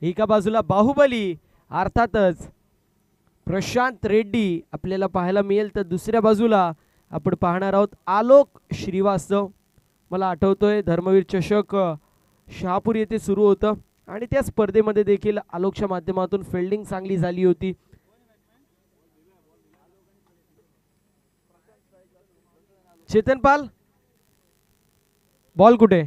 एका बाजूला बाहुबली अर्थातच प्रशांत रेड्डी आपल्याला पाहायला मिळेल, तर दुसऱ्या बाजूला आपण पाहणार आहोत आलोक श्रीवास्तव. मला आठवतोय धर्मवीर चषक शहापूर येथे सुरू होतं आणि त्या स्पर्धेमध्ये देखील आलोकच्या माध्यमातून फिल्डिंग चांगली झाली होती. चेतन पाल बॉल कुठे?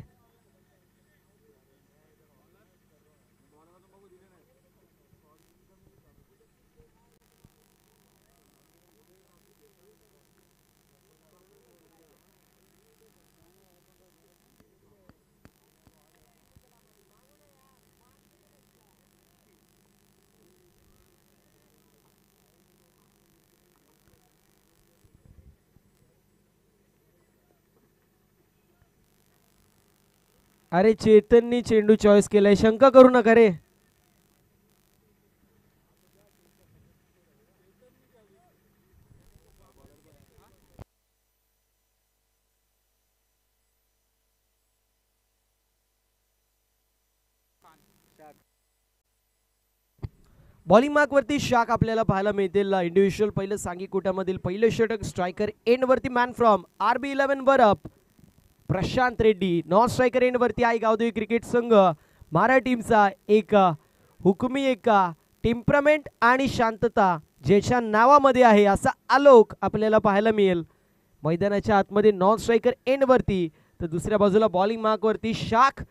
अरे चेतननी चेंडू चॉईस केलाय, शंका करू नका रे. बॉलिंग मार्क वरती शाख आपल्याला पाहायला मिळतील. इंडिव्हिज्युअल पहिलं सांगी कोट्यामधील पहिलं षटक. स्ट्रायकर एंड वरती मॅन फ्रॉम RB11 बरप Prashant Reddy. Non striker end वरती आई गावदेवी क्रिकेट संघ महाराष्ट्र टीमचा एक हुकमी, एक टेम्परामेंट आणि शांतता ज्याच्या नावामध्ये आहे असा आलोक आपल्याला पाहायला मिळेल मैदानाच्या आतमध्ये नॉन स्ट्रायकर एंड वरती. तर दुसऱ्या बाजूला बॉलिंग मार्क वरती शाख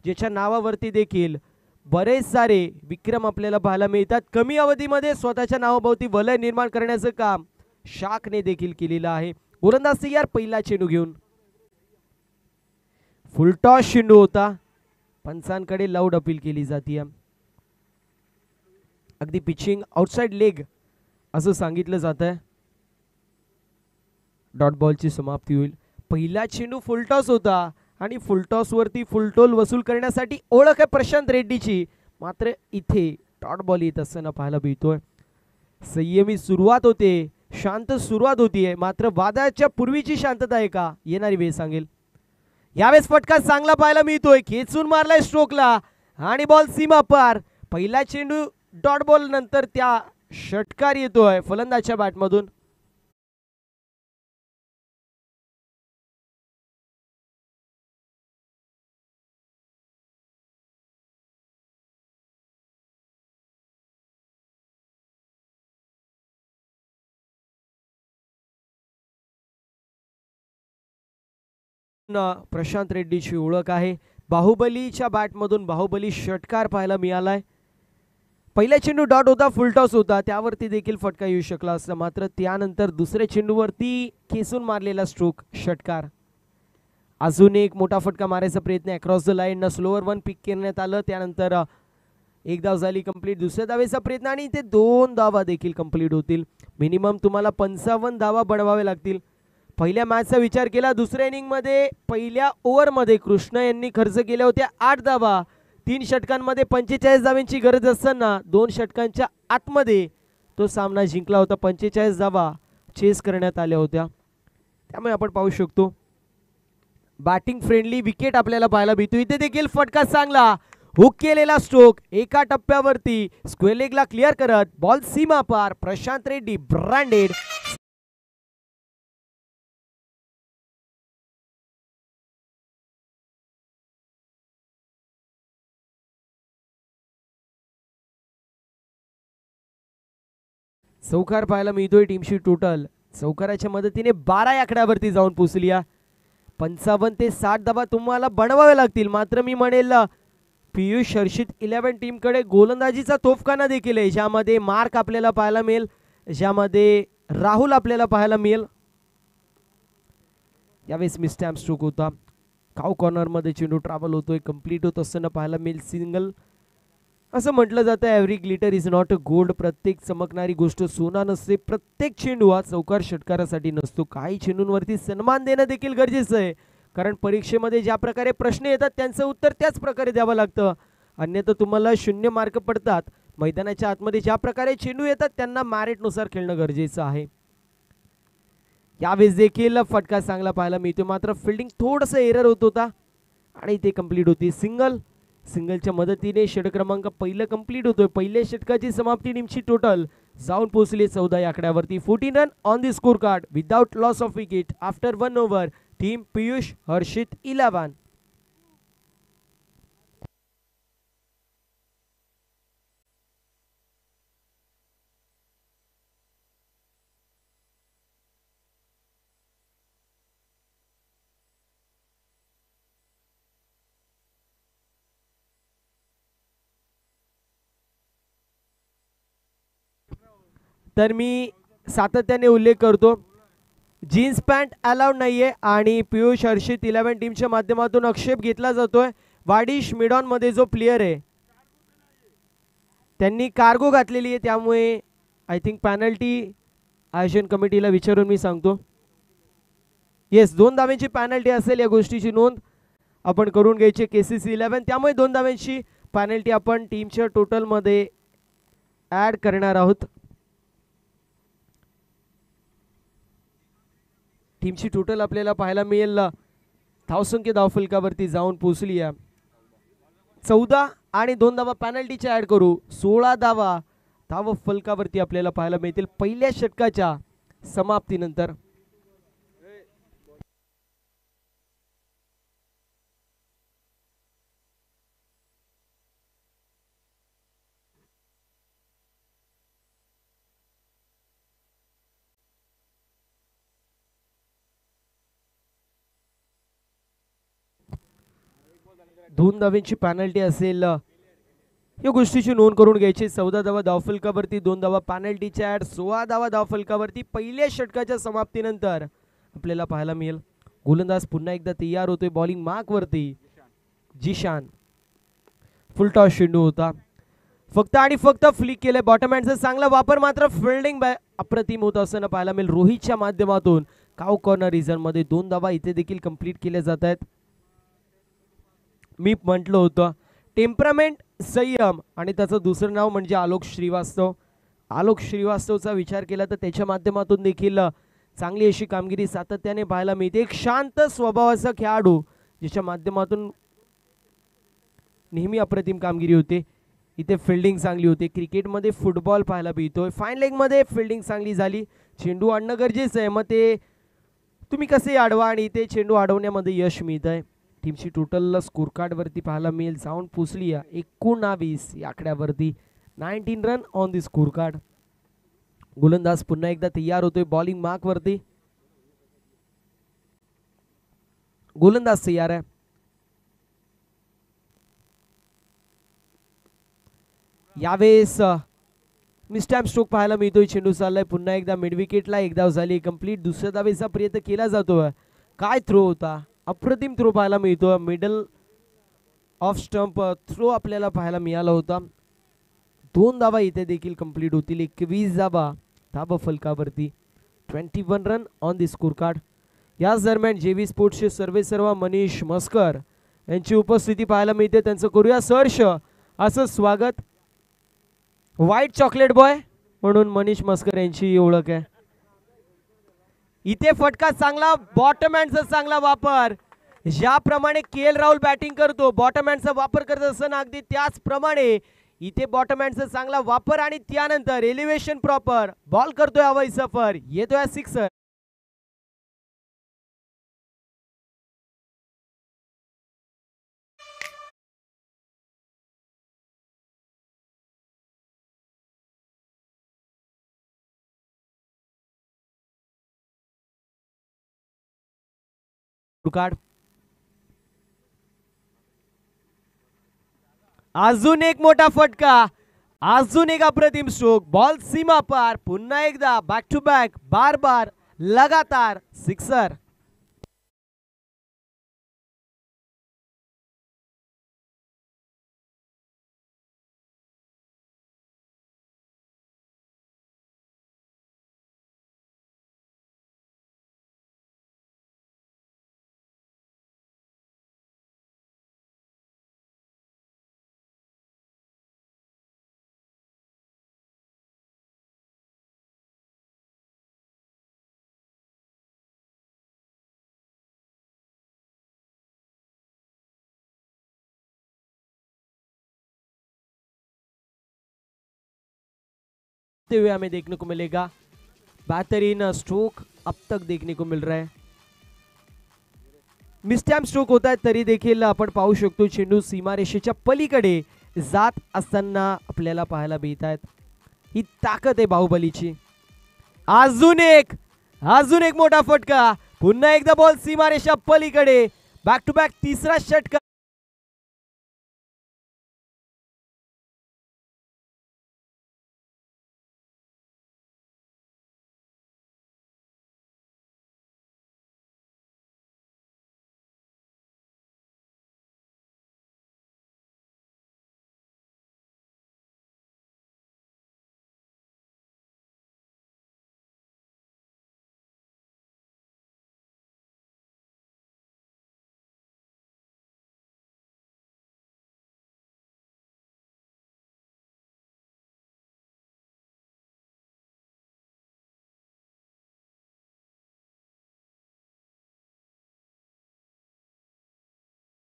ज्याच्या नावावरती देखील बरेच सारे विक्रम आपल्याला पाहायला मिळतात. कमी अवधीमध्ये स्वतःच्या नावाभोवती वलय निर्माण करण्याचं काम शाखने देखील केलेलं आहे. गोलंदाज तयार पहिला चेंडू घेऊन. फुलटॉस चेंडू होता, पंचांकडे लाऊड अपील केली जाते. अगदी पिचिंग आउटसाइड लेग असं सांगितलं जात आहे. डॉट बॉलची समाप्ती होईल. पहिला चेंडू फुलटॉस होता आणि फुलटॉस वरती फुलटोल वसूल करण्यासाठी ओळख आहे प्रशांत रेड्डीची. मात्र इथे डॉट बॉल येत असताना पाहायला मिळतोय. संयमी सुरुवात होते, शांत सुरुवात होतीये, मात्र वादळाच्या पूर्वीची शांतता आहे का येणारी वेळ सांगेल. यावेळेस फटका चांगला पाहायला मिळतोय, खेचून मारलाय स्ट्रोकला आणि बॉल सीमा पार. पहिला चेंडू डॉट बॉल नंतर त्या षटकार येतोय फलंदाजच्या बॅटमधून. प्रशांत रेड्डीची ओळख आहे. बाहुबलीच्या बॅटमधून बाहुबली षटकार पाहायला मिळालाय. पहिला चेंडू डॉट होता, फुलटॉस होता, त्यावरती देखील फटका येऊ शकला असता, मात्र त्यानंतर दुसऱ्या चेंडूवरती खेचून मारलेला स्ट्रोक षटकार. अजून एक मोठा फटका मारायचा प्रयत्न across the line, slower one pick करण्यात आलं. त्यानंतर एक धाव झाली कंप्लीट. दुसऱ्या धावेचा प्रयत्न आणि इथे 2 धावा देखील कंप्लीट होतील. मिनिमम तुम्हाला 55 धावा बनवावे लागतील. पहिल्या मॅचचा विचार केला, दुसऱ्या इनिंगमध्ये पहिल्या ओव्हरमध्ये कृष्ण यांनी खर्च केल्या होत्या 8 धावा. 3 षटकांमध्ये 45 धावांची गरज असताना 2 षटकांच्या आतमध्ये तो सामना जिंकला होता. 45 धावा चेस करण्यात आल्या होत्या. त्यामुळे आपण पाहू शकतो बॅटिंग फ्रेंडली विकेट आपल्याला पाहायला मिळतो. इथे देखील फटका चांगला हुक केलेला स्ट्रोक एका टप्प्यावरती स्क्वेअर लेगला क्लिअर करत बॉल सीमा पार. प्रशांत रेड्डी ब्रँडेड. चौकार पाहायला मिळतोय टीमशी टोटल. चौकाराच्या मदतीने 12 आकड्यावरती जाऊन पोहोचली. 55 ते 60 धावा तुम्हाला बनवावे लागतील. मात्र मी म्हणेल पियुष हर्षित 11 टीमकडे गोलंदाजीचा तोफखाना देखील आहे, ज्यामध्ये मार्क आपल्याला पाहायला मिळेल, ज्यामध्ये राहुल आपल्याला पाहायला मिळेल. यावेळेस मिसटॅम्प स्ट्रोक होता. काव कॉर्नर मध्ये चेंडू ट्रॅव्हल होतोय, कंप्लीट होत असताना पाहायला मिळेल सिंगल. असं म्हटलं जातं every glitter is not a gold. प्रत्येक चमकणारी गोष्ट सोना नसते. प्रत्येक चेंडू हा चौकार षटकारासाठी नसतो. काही चेंडूंवरती सन्मान देणं देखील गरजेचं आहे, कारण परीक्षेमध्ये ज्या प्रकारे प्रश्न येतात त्यांचं उत्तर त्याच प्रकारे द्यावं लागतं, अन्यथा तुम्हाला 0 मार्क पडतात. मैदानाच्या आतमध्ये ज्या प्रकारे चेंडू येतात त्यांना मॅरिटनुसार खेळणं गरजेचं आहे. यावेळेस देखील फटका चांगला पाहायला मिळतो, मात्र फिल्डिंग थोडंसं एरर होत होता आणि ते कंप्लीट होती. सिंगल सिंगलच्या मदतीने षटक क्रमांक पहिलं कंप्लीट होतोय. पहिल्या षटकाची समाप्ती टीमची टोटल जाऊन पोहोचली 14 या आकड्यावरती. 14 run on the scorecard without loss of wicket after 1 over. Team Piyush Harshit 11. तर मी सातत्याने उल्लेख करतो, जीन्स पॅन्ट अलाउड नाहीये आणि पियुष हर्षित 11 टीमच्या माध्यमातून आक्षेप घेतला जातोय. वाडिश मिडॉन मध्ये जो प्लेयर आहे त्यांनी कार्गो घातलेली आहे, त्यामुळे आय थिंक पॅनल्टी आयोजन कमिटीला विचारून मी सांगतो. येस, 2 धाव्यांची पॅनल्टी असेल, या गोष्टीची नोंद आपण करून घ्यायची. KCC 11 त्यामुळे 2 धाव्यांची पॅनल्टी आपण टीमच्या टोटलमध्ये ऍड करणार आहोत. टीमची टोटल आपल्याला पाहायला मिळेल धावसंख्या धावफलकावरती जाऊन पोहोचली आहे 14 आणि 2 धावा पॅनल्टीच्या ऍड करू 16 धावा धाव फलकावरती आपल्याला पाहायला मिळतील पहिल्या षटकाच्या समाप्तीनंतर. दोन धावांची पॅनल्टी असेल, या गोष्टीची नोंद करून घ्यायची. 14 धावा धावफलकावरती, 2 धावा पॅनल्टीच्या ऍड, 16 धावा धावफलकावरती पहिल्या षटकाच्या समाप्तीनंतर आपल्याला पाहायला मिळेल. गोलंदाज पुन्हा एकदा तयार होतोय बॉलिंग मार्क वरती. जिशान फुलटॉस चेंडू होता, फक्त आणि फक्त फ्लिक केले. बॉटम हँडचा चांगला वापर, मात्र फिल्डिंग अप्रतिम होत असताना पाहायला मिळेल. रोहितच्या माध्यमातून काव कॉर्नर रिझन मध्ये 2 धावा इथे देखील कंप्लीट केल्या जात आहेत. मी म्हटलं होतं टेम्परामेंट, संयम आणि त्याचं दुसरं नाव म्हणजे आलोक श्रीवास्तव. आलोक श्रीवास्तवचा विचार केला तर त्याच्या माध्यमातून देखील चांगली अशी कामगिरी सातत्याने पाहायला मिळते. एक शांत स्वभावाचा खेळाडू ज्याच्या माध्यमातून नेहमी अप्रतिम कामगिरी होते. इथे फिल्डिंग चांगली होते. क्रिकेटमध्ये फुटबॉल पाहायला मिळतोय. फाईन लेगमध्ये फिल्डिंग चांगली झाली. चेंडू आणणं गरजेचं आहे, मग ते तुम्ही कसे अडवा आणि इथे चेंडू अडवण्यामध्ये यश मिळत आहे. टीमची टोटल स्कोर कार्ड वरती पाहायला मिळेल जाऊन पोचली 19 या आकड्यावरती. 19 run on the score card. गोलंदाज पुन्हा एकदा तयार होतोय बॉलिंग मार्क वरती. गोलंदाज तयार आहे. यावेळेस मिस्टॅम्प स्ट्रोक पाहायला मिळतोय. चेंडू चाललाय पुन्हा एकदा मिड विकेटला. एक धाव झाली कंप्लीट. दुसऱ्या धावेचा प्रयत्न केला जातोय. काय थ्रो होता, अप्रतिम थ्रो पाहायला मिळतो. मिडल ऑफ स्टंप थ्रो आपल्याला पाहायला मिळाला होता. 2 धावा इथे देखील कंप्लीट होतील. 21 धावा धाव फलकावरती. 21 run on the score card. याच दरम्यान JV स्पोर्ट्सचे सर्वेसर्वा मनीष मस्कर यांची उपस्थिती पाहायला मिळते. त्यांचं करूया सहर्ष असं स्वागत. व्हाईट चॉकलेट बॉय म्हणून मनीष मस्कर यांची ओळख आहे. इथे फटका चांगला, बॉटम हँडचा चांगला वापर. ज्याप्रमाणे KL राहुल बॅटिंग करतो, बॉटम हँडचा वापर करत असताना अगदी त्याचप्रमाणे इथे बॉटम हँडचा चांगला वापर आणि त्यानंतर एलिव्हेशन प्रॉपर. बॉल करतोय हवाई सफर, येतोय सिक्सर. कार्ड अजून एक मोठा फटका, अजून एक अप्रतिम स्ट्रोक. बॉल सीमा पार. पुन्हा एकदा बॅक टू बॅक, बार बार लगातार सिक्सर. भागते हुए हमें देखने को मिलेगा। बेहतरीन स्ट्रोक अब तक देखने को मिल रहा है। मिसटॅम स्ट्रोक होत आहेत तरी देखील आपण पाहू शकतो चेंडू सीमारेषेच्या पलीकडे जात असताना आपल्याला पाहायला मिळत आहेत। ही ताकद आहे बाहुबलीची। अजून एक मोठा फटका, पुन्हा एकदा बॉल सीमारेषा पलीकडे, बॅक टू बॅक तिसरा षटकार।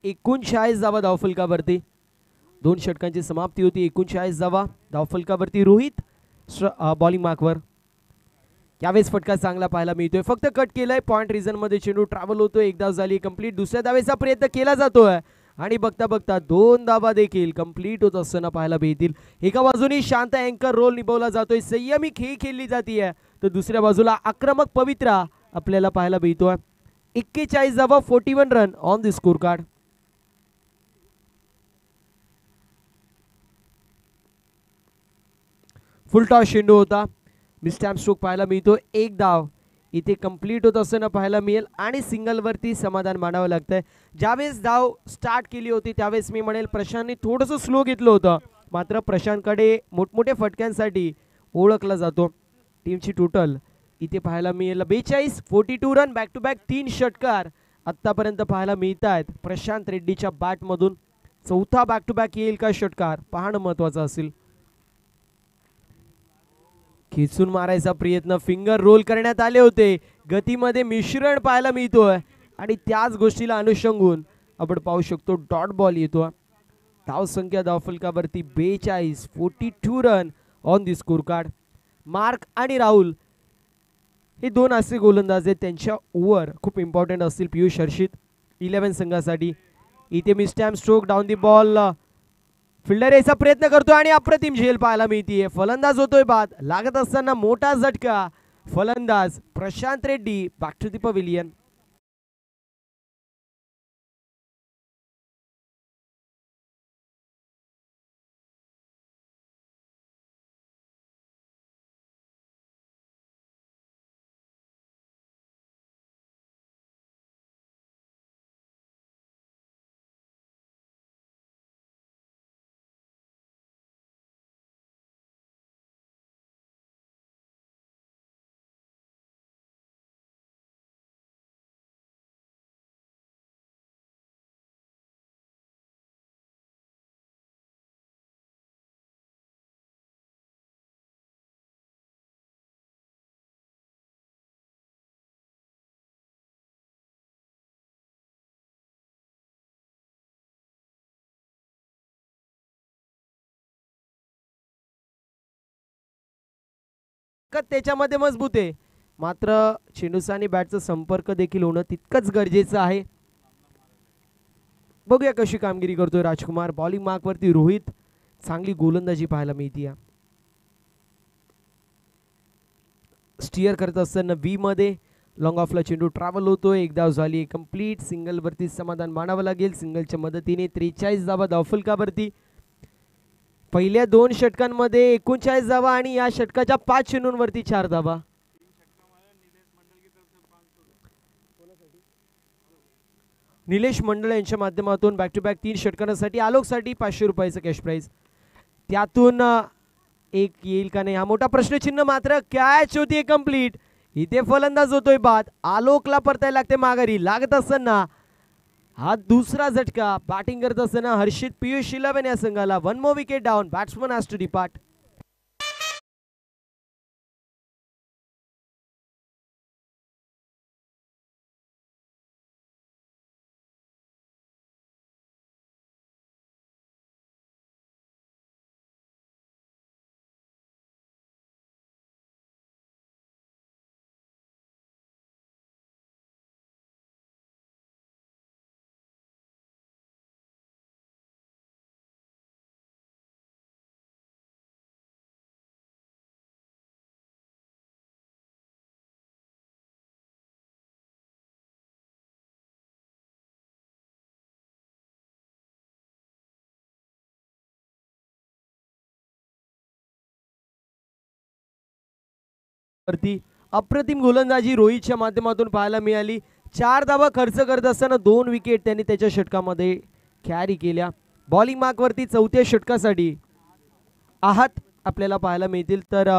एकोणचाळीस धावा धावफलकावरती, 2 षटकांची समाप्ती होती। 39 धावा धावफलकावरती रोहित बॉलिंग मार्कवर। यावेळेस फटका चांगला पाहायला मिळतोय, फक्त कट केलाय। पॉइंट रिझन मध्ये चेंडू ट्रॅव्हल होतोय। एक धाव झाली कंप्लीट, दुसऱ्या धावेचा प्रयत्न केला जातोय आणि बघता बघता 2 धावा देखील कंप्लीट होत असताना पाहायला मिळतील। एका बाजूने शांत अँकर रोल निभावला जातोय, संयमी खेळ खेळली जातीये, तर दुसऱ्या बाजूला आक्रमक पवित्रा आपल्याला पाहायला मिळतोय। 41 धावा 41 run on the score card. Full toss चेंडू होता, मिसटॅम स्ट्रोक पाहायला मिळतो। एक धाव इथे कंप्लीट होत असताना पाहायला मिळेल आणि सिंगल वरती समाधान मानावं लागतंय। ज्यावेळेस धाव स्टार्ट केली होती त्यावेळेस मी म्हणेल प्रशांतने थोडंसं स्लो घेतलं होतं, मात्र प्रशांतकडे मोठमोठ्या फटक्यांसाठी ओळखला जातो। टीमची टोटल इथे पाहायला मिळेल 42, 42 रन, बॅक टू बॅक 3 षटकार आतापर्यंत पाहायला मिळत आहेत प्रशांत रेड्डीच्या बॅट मधून। चौथा बॅक टू बॅक येईल का षटकार पाहणं महत्वाचं असेल। खेचून मारायचा प्रयत्न, फिंगर रोल करण्यात आले होते, गतीमध्ये मिश्रण पाहायला मिळतोय आणि त्याच गोष्टीला अनुषंगून आपण पाहू शकतो डॉट बॉल येतो। धाव संख्या धावफलकावरती 42, 42 run on the score card. Mark आणि राहुल हे 2 असे गोलंदाज आहेत, त्यांच्या ओव्हर खूप इम्पॉर्टंट असतील पियुष हर्षित 11 संघासाठी। इथे mistimed stroke down the ball, fielder याचा प्रयत्न करतो आणि अप्रतिम झेल पाहायला मिळतीये। फलंदाज होतोय बाद, लागत असताना मोठा झटका, फलंदाज Prashant Reddy back to the pavilion. त्याच्यामध्ये मजबूत आहे, मात्र चेंडूचा आणि बॅटचा संपर्क देखील होणं तितकंच गरजेचं आहे। बघूया कशी कामगिरी करतोय राजकुमार। बॉलिंग मार्क वरती रोहित, चांगली गोलंदाजी पाहायला मिळते। स्टियर करत असताना व्ही मध्ये लॉंग ऑफला चेंडू ट्रॅव्हल होतोय। एक धाव झाली कंप्लीट, सिंगल वरती समाधान मानावं लागेल। सिंगलच्या मदतीने 43 धावा धावफलकावरती। पहिल्या 2 षटकांमध्ये 39 धावा आणि या षटकाच्या 5 चेंडूंवरती 4 धावा। निलेश मंडळ यांच्या माध्यमातून बॅक टू बॅक 3 षटकांसाठी आलोकसाठी 500 रुपयाचं कॅश प्राइज, त्यातून एक येईल का नाही हा मोठा प्रश्नचिन्ह। मात्र कॅच होती कंप्लीट, इथे फलंदाज होतोय बाद, आलोकला परतायला लागते माघारी। लागत असताना हा दुसरा झटका, बॅटिंग करत असताना हर्षित पियुष 11 या संघाला। 1 more wicket down, batsman has to depart. वरती अप्रतिम गोलंदाजी रोहितच्या माध्यमातून पाहायला मिळाली. 4 धावा खर्च करत असताना 2 विकेट त्यांनी त्याच्या षटकामध्ये कॅरी केल्या. बॉलिंग मार्क वरती चौथ्या षटकासाठी आहात आपल्याला पाहायला मिळतील. तर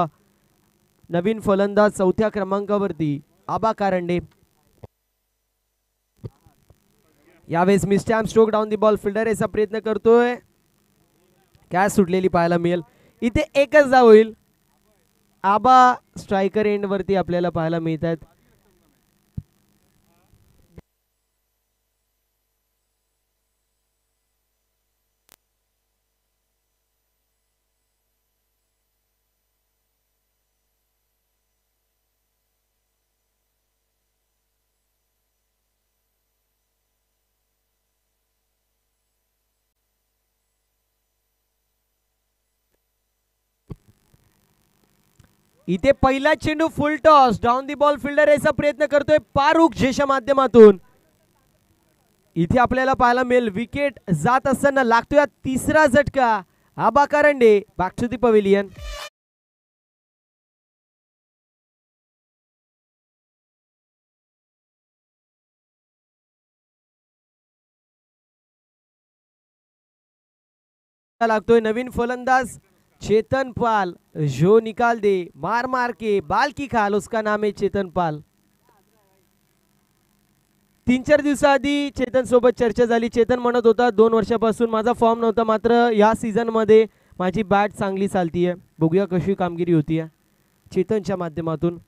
नवीन फलंदाज चौथ्या क्रमांकावरती आबा कारंडे. यावेळेस mistimed stroke down the ball fielder याचा प्रयत्न करतोय. कॅच सुटलेली पाहायला मिळेल. इथे एकच धाव होईल. आबा स्ट्रायकर एंड वरती आपल्याला पाहायला मिळतात. इथे पहिला चेंडू फुल toss down the ball fielder याचा प्रयत्न करतोय फारुख जेच्या माध्यमातून. इथे आपल्याला पाहायला मिळेल विकेट जात असताना लागतोय तिसरा झटका. Aba Karande back to the pavilion. लागतोय नवीन फलंदाज चेतन पाल. जो निकाल दे मार मार के बाल की खाल उसका नाम है चेतन पाल. 3-4 दिवसाआधी चेतन सोबत चर्चा झाली. चेतन म्हणत होता 2 वर्षापासून माझा फॉर्म नव्हता, मात्र या सीझन मध्ये माझी बॅट चांगली चालतीये. बघूया कशी कामगिरी होतीये चेतनच्या माध्यमातून.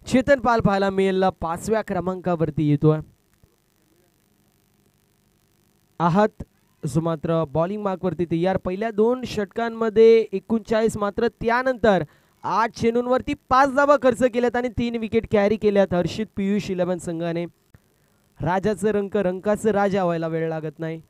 चेतन पाल पाहायला मिळेल 5व्या क्रमांकावरती येतोय. आहात जो मात्र बॉलिंग मार्क वरती तयार. पहिल्या 2 षटकांमध्ये 39, मात्र त्यानंतर 8 चेंडूंवरती 5 धावा खर्च केल्यात आणि 3 विकेट कॅरी केल्यात. हर्षित पियुष 11 संघाने. राजाचं रंकाचं राजा व्हायला वेळ लागत नाही.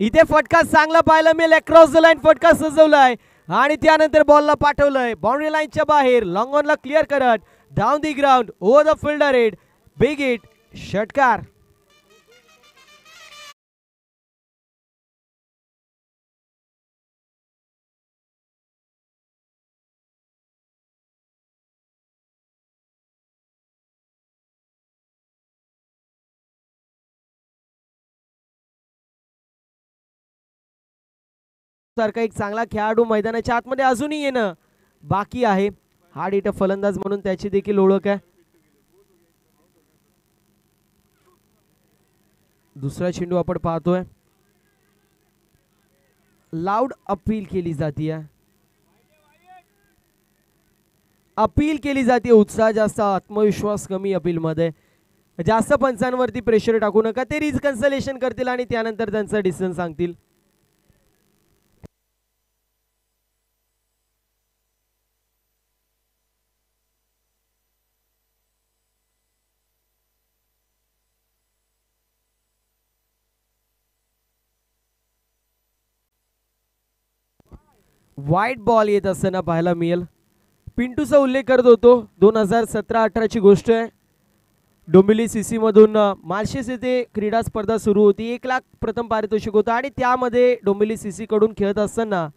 इथे फटका चांगला पाहायला मिळेल. अक्रॉस द लाईन फटका सजवलाय आणि त्यानंतर बॉलला पाठवलंय बाउंड्री लाईनच्या बाहेर. लॉंग ऑनला क्लिअर करत down the ground over the fielder head. Big hit षटकार. सारखा एक चांगला खेळाडू मैदानाच्या आतमध्ये अजूनही येणं बाकी आहे. हार्ड हिटर फलंदाज म्हणून त्याची देखील ओळख आहे. दुसरा चेंडू आपण पाहतोय. लाऊड अपील केली जाते. अपील केली जाते. उत्साह जास्त, आत्मविश्वास कमी अपील मध्ये. जास्त पंचांवरती प्रेशर टाकू नका. ते रिकन्सलेशन करतील आणि त्यानंतर त्यांचा डिसिजन सांगतील. वाईट बॉल येत असताना पाहायला मिळेल. पिंटूचा उल्लेख करत होतो. 2017-18ची गोष्ट आहे. डोंबिवली सीसी मधून मार्शेस येथे क्रीडा स्पर्धा सुरू होती. 1 लाख प्रथम पारितोषिक होतं आणि त्यामध्ये डोंबिवली सीसी कडून खेळत असताना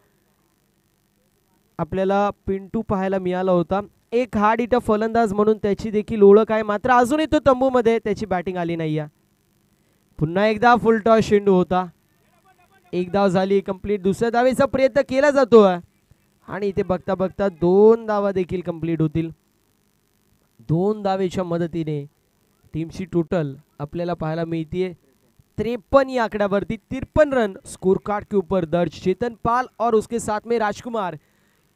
आपल्याला पिंटू पाहायला मिळाला होता. एक हार्ड हिटर फलंदाज म्हणून त्याची देखील ओळख आहे, मात्र अजूनही तो तंबूमध्ये त्याची बॅटिंग आली नाहीये. पुन्हा एकदा फुल टॉस चेंडू होता. 1 धाव झाली कंप्लीट. दुसऱ्या धावेचा प्रयत्न केला जातो आणि इथे बघता बघता 2 धावा देखील कंप्लीट होतील. 2 धावेच्या मदतीने टीमची टोटल आपल्याला पाहायला मिळते 53 या आंकड्यावरती. 53 रन स्कोर कार्ड के ऊपर दर्ज. चेतन पाल और उसके साथ में राजकुमार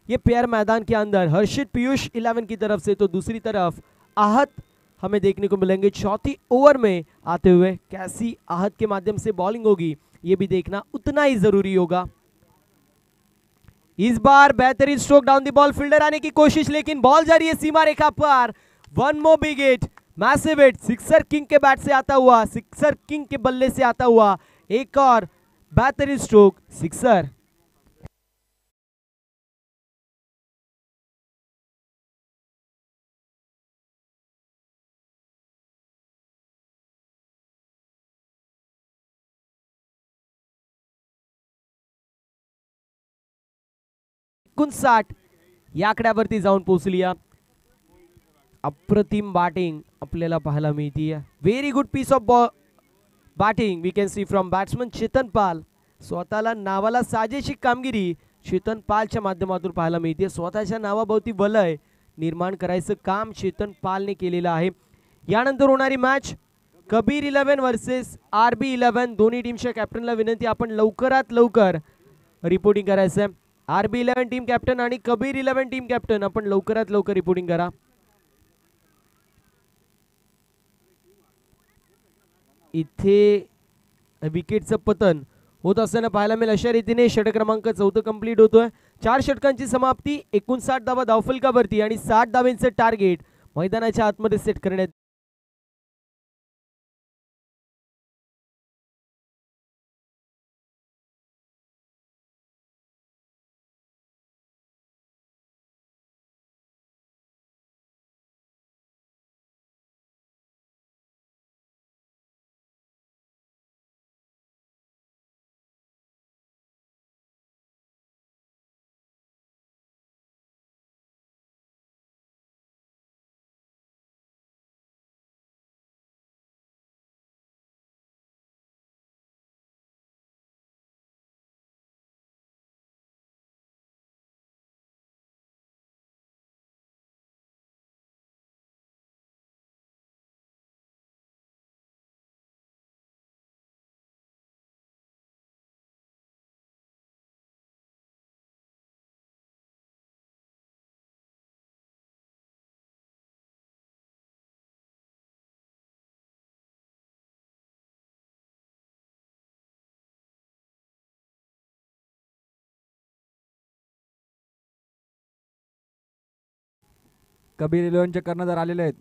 ये पेयर मैदान के अंदर. हर्षित पीयूष 11 की तरफ से, तो दूसरी तरफ आहत हमें देखने को मिलेंगे चौथी ओवर में आते हुए. कैसी आहत के माध्यम से बॉलिंग होगी ये भी देखना उतना ही जरूरी होगा. इस बार बेहतरीन stroke down the ball fielder आने की कोशिश, लेकिन बॉल जा रही है सीमा रेखा पर. 1 more big hit, massive hit. Sixer king के बैट से आता हुआ, सिक्सर किंग के बल्ले से आता हुआ एक और बेहतरीन स्ट्रोक, सिक्सर. 59 या आकड्यावरती जाऊन पोहोचली. अप्रतिम बॅटिंग आपल्याला पाहायला मिळते. Very good piece of batting we can see from batsman Chetan Pal. स्वतःला नावाला साजेशी कामगिरी चेतन पालच्या माध्यमातून पाहायला मिळते. स्वतःच्या नावाभोवती वलय निर्माण करायचं काम चेतन पालने केलेलं आहे. यानंतर होणारी मॅच कबीर 11 वर्सेस RB 11. दोन्ही टीमच्या कॅप्टनला विनंती आपण लवकरात लवकर रिपोर्टिंग करायचं आहे. RB 11 टीम कॅप्टन आणि कबीर 11 टीम कॅप्टन आपण लवकरात लवकर रिपोर्टिंग करा. इथे विकेटचं पतन होत असताना पाहायला मिळेल. अशा रीतीने षटक क्रमांक 14 कंप्लीट होतोय. 4 षटकांची समाप्ती, 59 धावा धावफलकावरती आणि 60 धावांचं टार्गेट मैदानाच्या आतमध्ये सेट करण्यात. कबीर 11चे कर्णधार आलेले आहेत.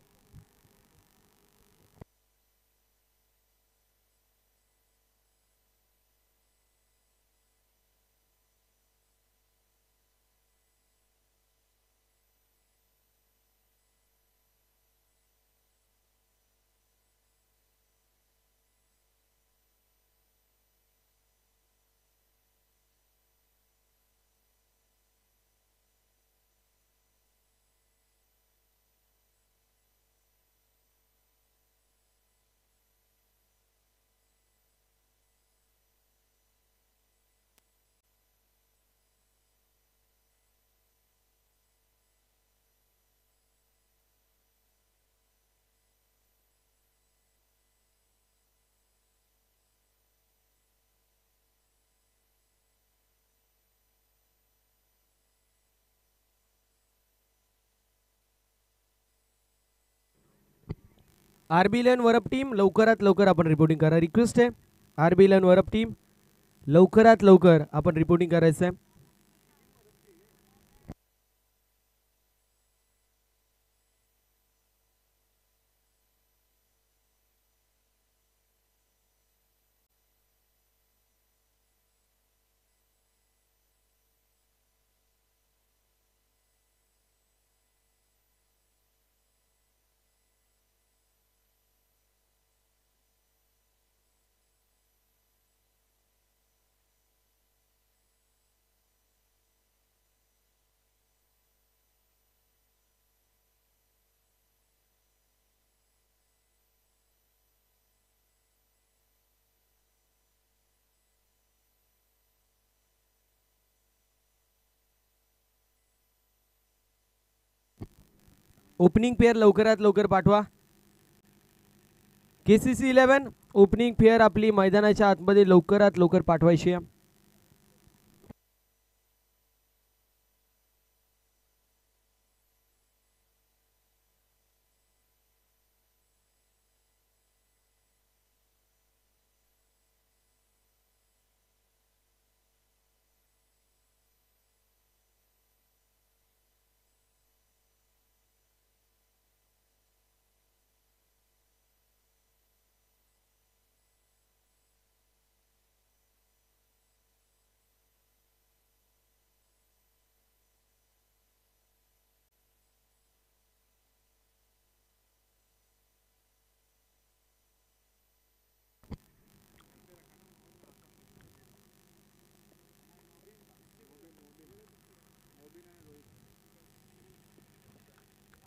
RB 11 वरप टीम लवकरात लवकर आपण रिपोर्टिंग करा. रिक्वेस्ट आहे RB 11 वरप टीम लवकरात लवकर आपण रिपोर्टिंग करायचं आहे. ओपनिंग पेअर लवकरात लवकर पाठवा. KCC 11 ओपनिंग पेअर आपली मैदानाच्या आतमध्ये लवकरात लवकर पाठवायची आहे.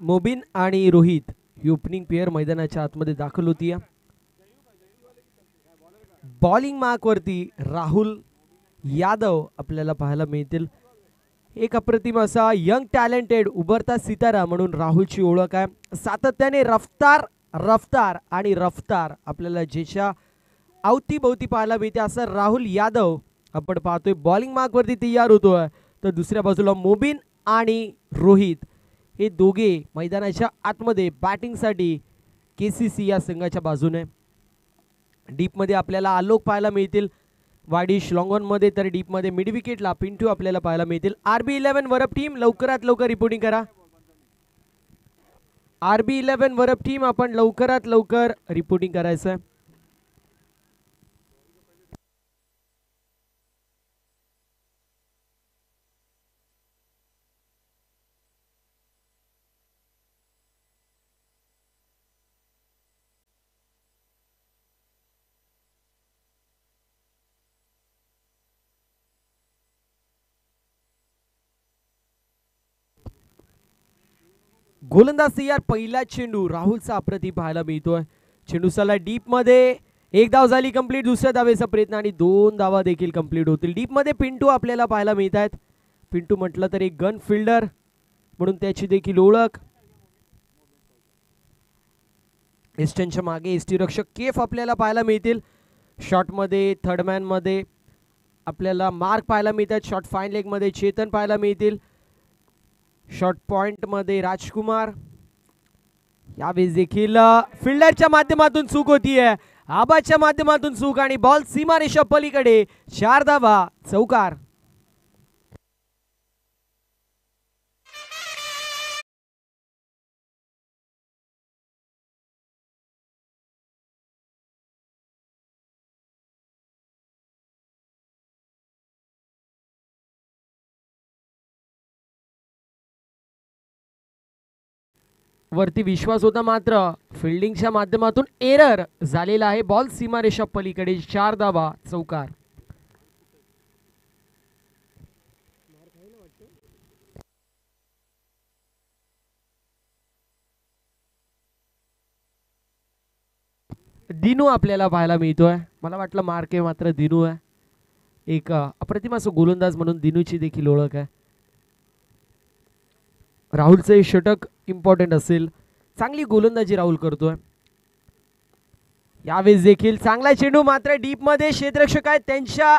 मोबिन आणि रोहित ही ओपनिंग पेअर मैदानाच्या आतमध्ये दाखल होती. बॉलिंग मार्क वरती राहुल यादव आपल्याला पाहायला मिळतील. एक अप्रतिम असा यंग टॅलेंटेड उभरता सितारा म्हणून राहुलची ओळख आहे. सातत्याने रफ्तार रफ्तार आणि रफ्तार आपल्याला ज्याच्या अवतीभोवती पाहायला मिळते असं राहुल यादव आपण पाहतोय. बॉलिंग मार्क वरती तयार होतोय. तर दुसऱ्या बाजूला मोबिन आणि रोहित हे दोघे मैदानाच्या आतमध्ये बॅटिंगसाठी केसीसी या संघाच्या बाजूने. डीपमध्ये आपल्याला आलोक पाहायला मिळतील. वाडिश लॉंगॉन मध्ये, तर डीप मध्ये मिड विकेटला पिंटू आपल्याला पाहायला मिळतील. RB11 वरप टीम लवकरात लवकर रिपोर्टिंग करा. RB11 वरप टीम आपण लवकरात लवकर रिपोर्टिंग करायचं. गोलंदाज तयार. पहिला चेंडू राहुलचा अप्रतिम पाहायला मिळतोय. चेंडू साला डीप मध्ये एक धाव झाली कंप्लीट. दुसऱ्या धावेचा प्रयत्न आणि 2 धावा देखील कंप्लीट होतील. डीप मध्ये पिंटू आपल्याला पाहायला मिळत आहेत. पिंटू म्हटलं तर एक गन फिल्डर म्हणून त्याची देखील ओळख. एस्टनच्या मागे एसटी रक्षक केफ आपल्याला पाहायला मिळतील. शॉट मध्ये थर्डमॅन मध्ये आपल्याला मार्क पाहायला मिळतात. शॉट फाईन लेग मध्ये चेतन पाहायला मिळतील. शॉट पॉइंट मध्ये राजकुमार. यावेळेस देखील फिल्डरच्या माध्यमातून चूक होतीये. आबाच्या माध्यमातून चूक आणि बॉल सीमारेषा पलीकडे. 4 धावा चौकार. वरती विश्वास होता मात्र फिल्डिंगच्या माध्यमातून एरर झालेला आहे. बॉल सीमारेषा पलीकडे. 4 धावा चौकार. दिनू आपल्याला पाहायला मिळतोय. मला वाटलं मार्क आहे मात्र दिनू आहे. एक अप्रतिम असं गोलंदाज म्हणून दिनूची देखील ओळख आहे. राहुलचं षटक इम्पॉर्टंट असेल. चांगली गोलंदाजी राहुल करतोय. यावेळेस देखील चांगला चेंडू मात्र डीप मध्ये क्षेत्ररक्षक आहेत त्यांच्या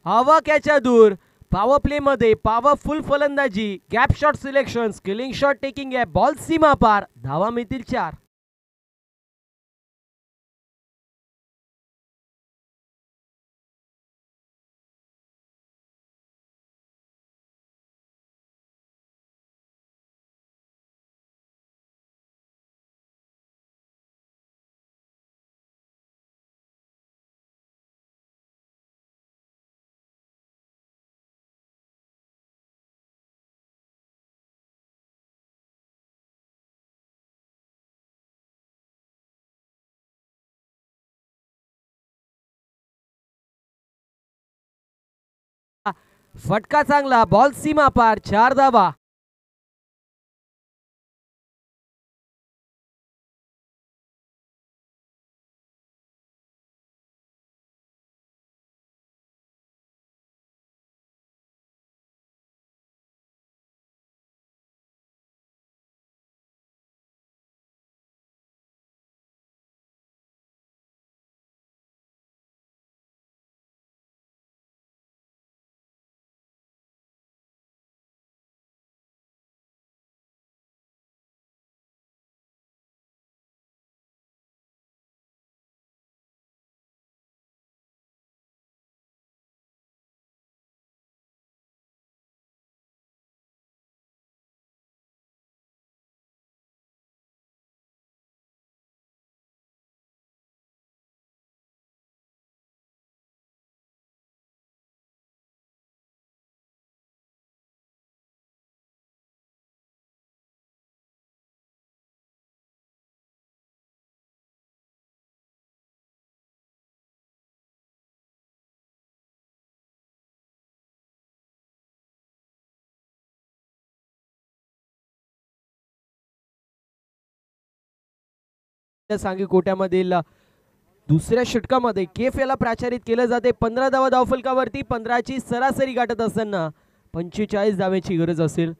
आवाक्याच्या दूर. पॉवर प्ले मध्ये पॉवरफुल फलंदाजी. Gap shot selection. Skilling shot taking आहे. बॉल सीमा पार. धावा मिळतील 4. फटका चांगला. बॉल सीमा पार. 4 धावा. सांगी कोट्यामधील दुसऱ्या षटकामध्ये केफ याला प्राचारित केलं जाते. 15 धावा धावफलकावरती. 15ची सरासरी गाठत असताना 45 धावेची गरज असेल.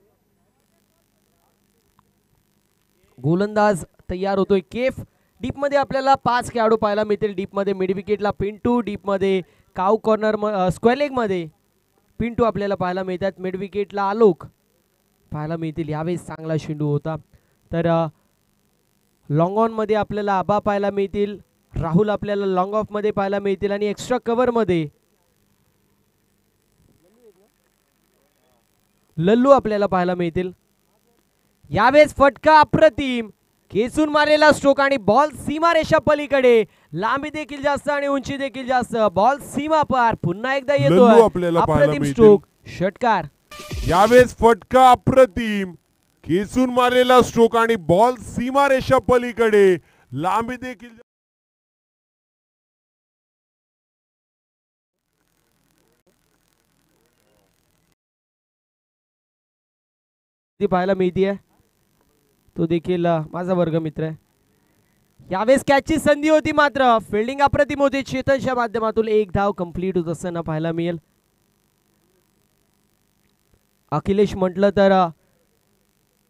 गोलंदाज तयार होतोय केफ. डीप मध्ये आपल्याला 5 खेळाडू पाहायला मिळतील. डीप मध्ये मिड विकेटला पिंटू, डीप मध्ये काव कॉर्नर स्क्वेअर लेग मध्ये पिंटू आपल्याला पाहायला मिळतात. मिड विकेटला आलोक पाहायला मिळतील. यावेळेस चांगला चेंडू होता. तर लॉंग ऑन मध्ये आपल्याला आबा पाहायला मिळतील. राहुल आपल्याला लॉंग ऑफ मध्ये पाहायला मिळतील आणि एक्स्ट्रा कव्हर मध्ये लल्लू आपल्याला पाहायला मिळतील. यावेळेस फटका अप्रतिम खेचून मारलेला स्ट्रोक आणि बॉल सीमारेषा पलीकडे. लांबी देखील जास्त आणि उंची देखील जास्त. बॉल सीमा पार. पुन्हा एकदा येतोय अप्रतिम स्ट्रोक. षटकार. यावेळेस फटका अप्रतिम खेचून मारलेला स्ट्रोक आणि बॉल सीमारेषा पलीकडे. लांबी देखील पाहायला मिळतीये. तो देखील माझा वर्गमित्र आहे. यावेळेस कॅचची संधी होती मात्र फिल्डिंग अप्रतिम होती. चेतनच्या माध्यमातून एक धाव कंप्लीट होत असताना पाहायला मिळेल. अखिलेश म्हटलं तर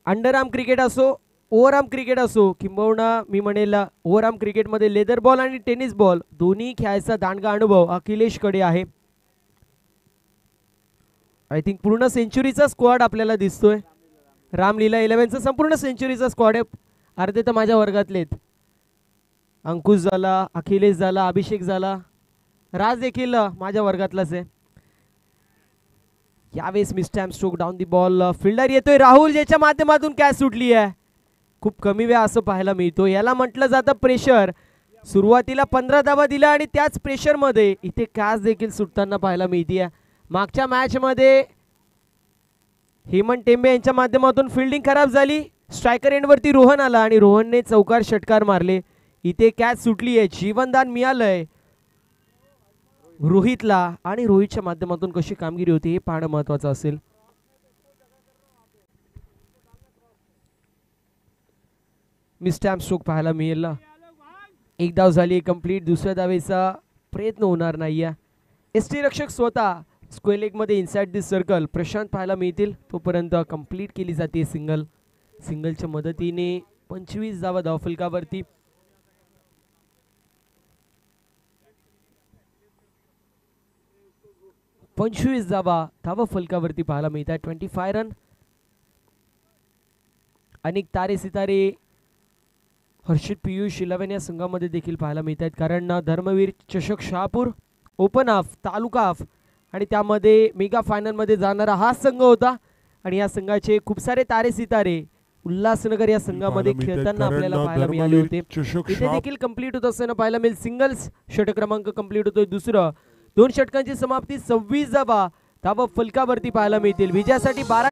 अंडरआर्म क्रिकेट असो, ओव्हरआर्म क्रिकेट असो, किंबहुना मी म्हणेल ओव्हरआर्म क्रिकेटमध्ये लेदर बॉल आणि टेनिस बॉल दोन्ही खेळायचा दांडगा अनुभव अखिलेशकडे आहे. आय थिंक पूर्ण सेंचुरीचा स्क्वॉड आपल्याला दिसतोय. रामलीला 11चा संपूर्ण सेंचुरीचा स्क्वॉड आहे. अर्धे तर माझ्या वर्गातले आहेत. अंकुश झाला, अखिलेश झाला, अभिषेक झाला, राज देखील माझ्या वर्गातलाच आहे. यावेळेस mistimed stroke down the ball. Fielder येतोय राहुल, ज्याच्या माध्यमातून कॅच सुटली आहे. खूप कमी वेळ असं पाहायला मिळतो. याला म्हटलं जातं प्रेशर. सुरुवातीला 15 धावा दिला आणि त्याच प्रेशर मध्ये इथे कॅच देखील सुटताना पाहायला मिळते. मागच्या मॅच मध्ये हेमंत टेंबे यांच्या माध्यमातून फिल्डिंग खराब झाली. स्ट्रायकर एंडवरती रोहन आला आणि रोहनने चौकार षटकार मारले. इथे कॅच सुटली आहे. जीवनदान मिळालंय रोहितला आणि रोहितच्या माध्यमातून कशी कामगिरी होती हे पाहणं महत्वाचं असेल. मिस्टॅम्प स्ट्रोक पाहायला मिळेल. एक धाव झाली कंप्लीट. दुसऱ्या धावेचा प्रयत्न होणार नाही. एसटी रक्षक स्वतः स्क्वेअर लेग मध्ये इनसाइड दिस सर्कल प्रशांत पाहायला मिळतील. तोपर्यंत कंप्लीट केली जाते सिंगल. सिंगलच्या मदतीने 25 धावा धावफलकावरती. धावा फलकावरती पाहायला मिळतात. 25 रन. अनेक तारे सितारे हर्षित पियुष 11 या संघामध्ये देखील पाहायला मिळतात. कारण धर्मवीर चषक शहापूर ओपन हाफ, तालुका हाफ आणि त्यामध्ये मेगा फायनल मध्ये जाणारा हा संघ होता. आणि या संघाचे खूप सारे तारे सितारे उल्हासनगर या संघामध्ये खेळताना आपल्याला पाहायला मिळाले होते. इथे देखील कंप्लीट होत असताना पाहायला मिळेल. सिंगल्स षटक क्रमांक कंप्लीट होतोय. दुसरं 2 षटकांची समाप्ती. 26 धावा फलकावरती पाहायला मिळतील. विजयासाठी 12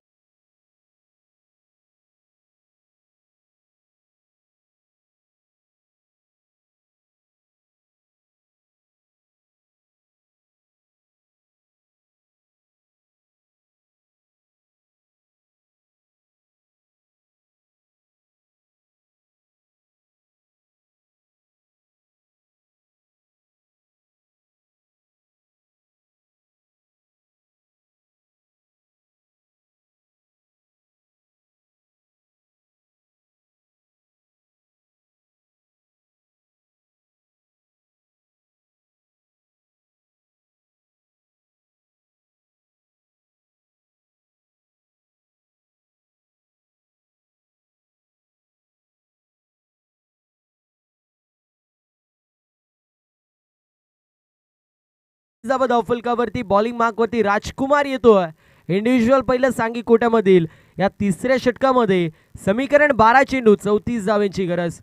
धावफलकावरती बॉलिंग मार्क वरती राजकुमार येतोय. इंडिव्हिज्युअल पहिलं सांगी कोट्यामधील या तिसऱ्या षटकामध्ये समीकरण 12 चेंडू 34 धावांची गरज.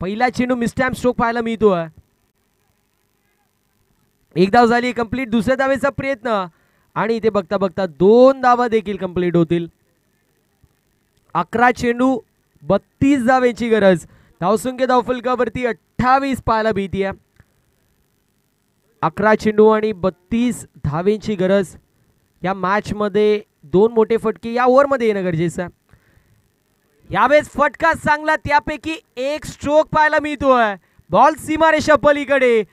पहिला चेंडू मिस्टॅम्प स्ट्रोक पाहायला मिळतोय. एक धाव झाली कंप्लीट. दुसऱ्या धावेचा प्रयत्न आणि इथे बघता बघता 2 धावा देखील कंप्लीट होतील. 11 चेंडू 32 धावांची गरज. धावसंख्या धावफलकावरती 28 पाहायला मिळते. 11 चेंडू आणि 32 धावेंची गरज. या मॅच मध्ये 2 मोठे फटके या ओव्हर मध्ये येणं गरजेचं आहे. यावेळेस फटका चांगला, त्यापैकी एक स्ट्रोक पाहायला मिळतोय. बॉल सीमारेषा पलीकडे.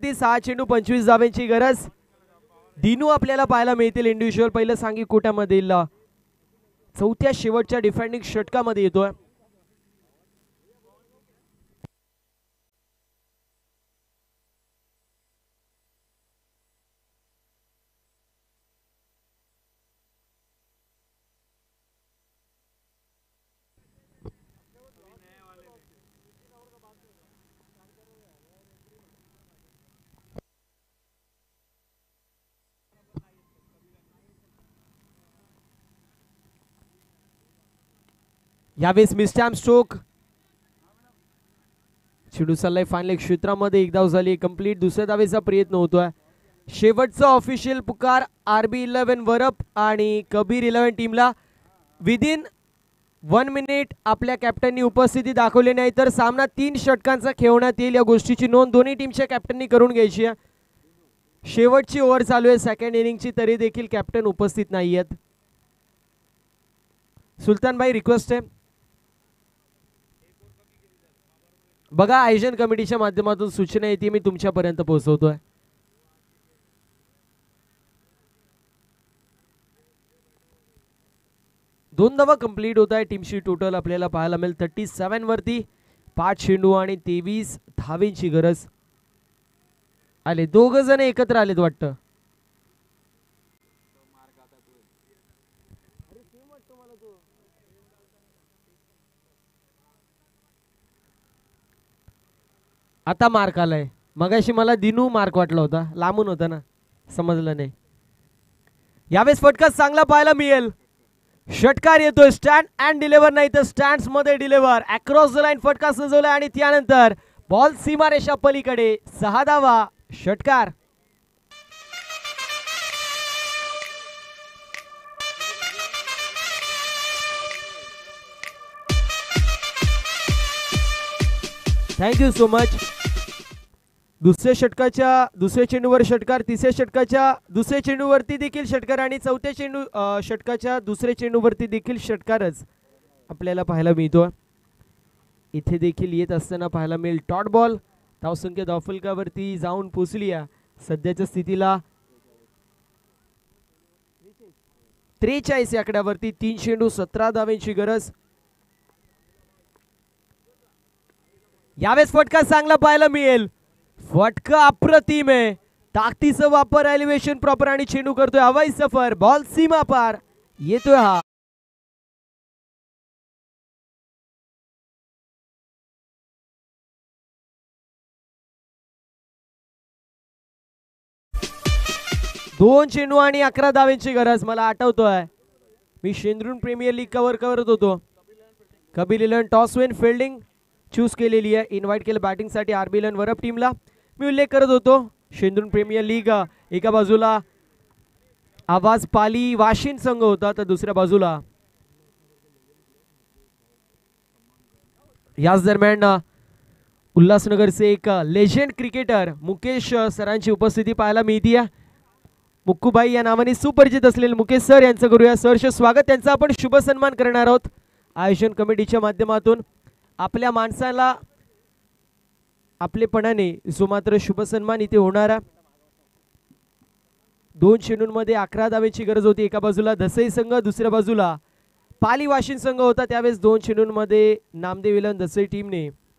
ती 6 चेंडू 25 धावांची गरज. दिनू आपल्याला पाहायला मिळतील इंडिव्हिज्युअल. पहिलं सांगी कोट्यामधील चौथ्या शेवटच्या डिफेंडिंग षटकामध्ये येतोय. यावेळेस मिस्टॅम स्ट्रोक. चेंडू चाललाय फायनल क्षेत्रामध्ये. एक धाव झाली कंप्लीट. दुसऱ्या धावेचा प्रयत्न होतोय. शेवटचा ऑफिशियल पुकार RB11 वरप आणि कबीर 11 टीमला. विदिन 1 मिनिट आपल्या कॅप्टननी उपस्थिती दाखवली नाही तर सामना 3 षटकांचा खेळवण्यात येईल. या गोष्टीची नोंद दोन्ही टीमच्या कॅप्टननी करून घ्यायची आहे. शेवटची ओव्हर चालू आहे सेकंड इनिंगची, तरी देखील कॅप्टन उपस्थित नाही आहेत. सुलतान भाई रिक्वेस्ट आहे बघा, आयोजन कमिटीच्या माध्यमातून सूचना येते, मी तुमच्यापर्यंत पोहोचवतोय. दोन धावा कंप्लीट होत आहे. टीमची टोटल आपल्याला पाहायला मिळेल 37 वरती. 5 चेंडू आणि 23 धावेंची गरज. आले दोघ जण एकत्र आलेत वाटतं. आता मार्क आलाय. मगाशी मला दिनू मार्क वाटला होता, लांबून होता ना, समजलं नाही. यावेळेस फटका चांगला पाहायला मिळेल. षटकार येतोय, स्टँड अँड डिलिव्हर नाही तर स्टँड्स मध्ये डिलिव्हर. अक्रॉस द लाईन फटका सजवलाय आणि त्यानंतर बॉल सीमारेषा पलीकडे. 6 धावा, षटकार. Thank you so much. दुसऱ्या चेंडूवर षटकार, तिसऱ्या षटकाच्या दुसऱ्या चेंडूवरती देखील षटकार आणि चौथ्या षटकाच्या दुसऱ्या चेंडूवरती देखील षटकारच आपल्याला पाहायला मिळतो. इथे देखील येत असताना पाहायला मिळेल डॉट बॉल. धावसंख्या धावफलकावरती जाऊन पोहोचली आहे सध्याच्या स्थितीला 43 या आकड्यावरती. 3 चेंडू 17 धावांची गरज. यावेळेस फटका चांगला पाहायला मिळेल. फटका अप्रतिम आहे. ताकदीचा वापर, एलिव्हेशन प्रॉपर आणि चेंडू करतोय हवाई सफर. बॉल सीमा पार येतोय हा. दोन चेंडू आणि 11 धावांची गरज. मला आठवतोय मी शेंद्रून प्रीमियर लीग करत होतो. Kapil Elon toss Wien fielding choose केलेली आहे. इन्व्हाइट केलं बॅटिंग साठी आरबी इलन वरप टीमला. मी उल्लेख करत होतो शेंद्रून प्रीमियर लीग. एका बाजूला आवाज पाली वाशिन संघ होता तर दुसऱ्या बाजूला याच दरम्यान उल्हासनगरचे एक लेजेंड क्रिकेटर मुकेश सरांची उपस्थिती पाहायला मिळते. मुक्कूबाई या नावाने सुपरिचित असलेले मुकेश सर यांचं करूया सहर्ष स्वागत. त्यांचा आपण शुभ सन्मान करणार आहोत आयोजन कमिटीच्या माध्यमातून. आपल्या माणसाला आपलेपणाने जो मात्र शुभ सन्मान इथे होणारा. 2 चेंडूंमध्ये 11 धावेची गरज होती. एका बाजूला धसई संघ, दुसऱ्या बाजूला पाली वाशिन संघ होता. त्यावेळेस 2 चेंडूंमध्ये नामदेव इलन धसई टीमने